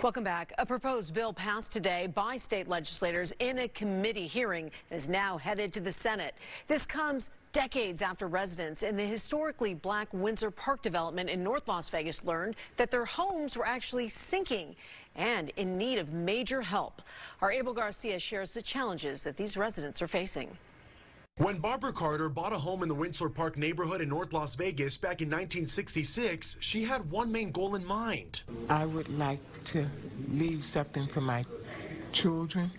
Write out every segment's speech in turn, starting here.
Welcome back. A proposed bill passed today by state legislators in a committee hearing and is now headed to the Senate. This comes decades after residents in the historically black Windsor Park development in North Las Vegas learned that their homes were actually sinking and in need of major help. Our Abel Garcia shares the challenges that these residents are facing. When Barbara Carter bought a home in the Windsor Park neighborhood in North Las Vegas back in 1966, she had one main goal in mind. I would like to leave something for my children,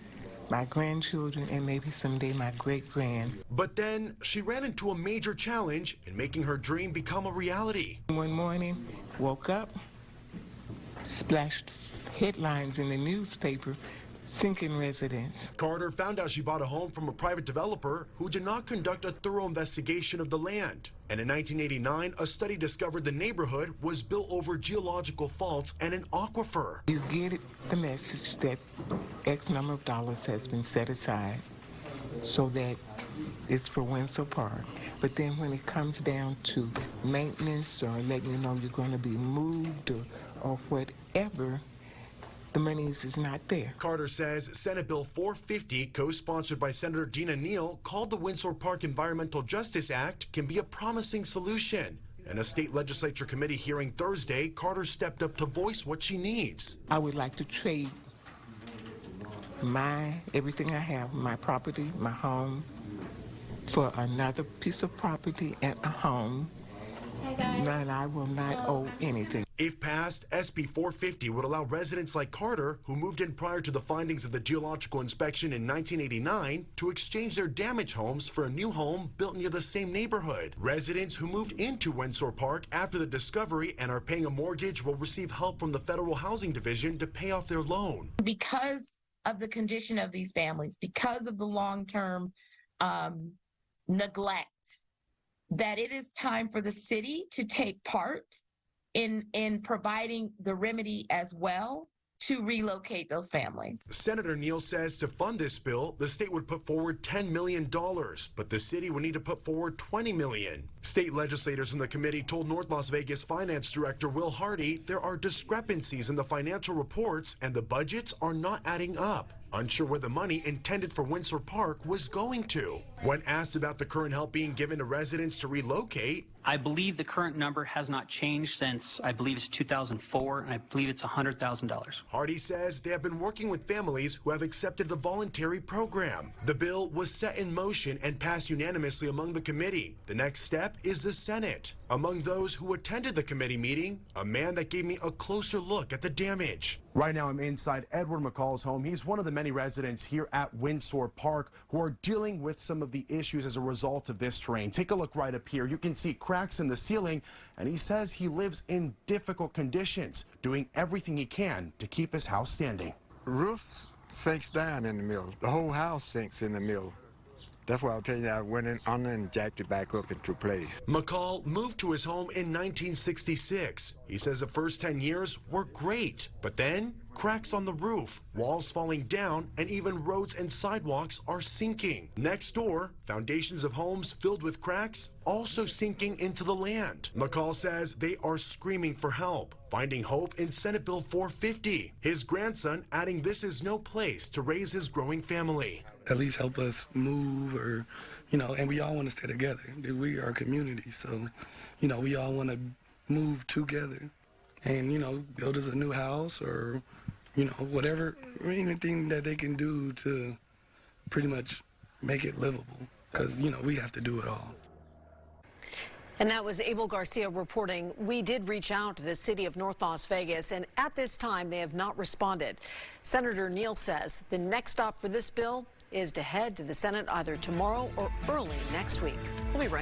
my grandchildren, and maybe someday my great-grand. But then she ran into a major challenge in making her dream become a reality. One morning, woke up, splashed headlines in the newspaper, sinking residents. Carter found out she bought a home from a private developer who did not conduct a thorough investigation of the land. And in 1989, a study discovered the neighborhood was built over geological faults and an aquifer. You get the message that X number of dollars has been set aside so that it's for Windsor Park. But then when it comes down to maintenance or letting you know you're going to be moved or whatever, the money is not there. Carter says Senate Bill 450, co-sponsored by Senator Neal, called the Windsor Park Environmental Justice Act, can be a promising solution. In a state legislature committee hearing Thursday, Carter stepped up to voice what she needs. I would like to trade everything I have, my property, my home, for another piece of property and a home. And I will not owe anything. If passed, SB 450 would allow residents like Carter, who moved in prior to the findings of the geological inspection in 1989, to exchange their damaged homes for a new home built near the same neighborhood. Residents who moved into Windsor Park after the discovery and are paying a mortgage will receive help from the Federal Housing Division to pay off their loan. Because of the condition of these families, because of the long-term neglect, that it is time for the city to take part in providing the remedy as well to relocate those families. Senator Neal says to fund this bill, the state would put forward $10 million, but the city would need to put forward $20 million. State legislators from the committee told North Las Vegas Finance Director Will Hardy there are discrepancies in the financial reports and the budgets are not adding up. Unsure where the money intended for Windsor Park was going to. When asked about the current help being given to residents to relocate, I believe the current number has not changed since, I believe it's 2004, and I believe it's $100,000. Hardy says they have been working with families who have accepted the voluntary program. The bill was set in motion and passed unanimously among the committee. The next step is the Senate. Among those who attended the committee meeting, a man that gave me a closer look at the damage. Right now I'm inside Edward McCall's home. He's one of the many residents here at Windsor Park who are dealing with some of the issues as a result of this terrain. Take a look right up here. You can see cracks in the ceiling, and he says he lives in difficult conditions, doing everything he can to keep his house standing. Roof sinks down in the middle. The whole house sinks in the middle. That's why I'll tell you, I went in under and jacked it back up into place. McCall moved to his home in 1966. He says the first 10 years were great, but then cracks on the roof, walls falling down, and even roads and sidewalks are sinking. Next door, foundations of homes filled with cracks also sinking into the land. McCall says they are screaming for help, finding hope in Senate Bill 450. His grandson adding this is no place to raise his growing family. At least help us move, or, and we all want to stay together. We are a community, so, we all want to move together and, build us a new house or, whatever, anything that they can do to pretty much make it livable, because, we have to do it all. And that was Abel Garcia reporting. We did reach out to the city of North Las Vegas, and at this time, they have not responded. Senator Neal says the next stop for this bill is to head to the Senate either tomorrow or early next week. We'll be right back.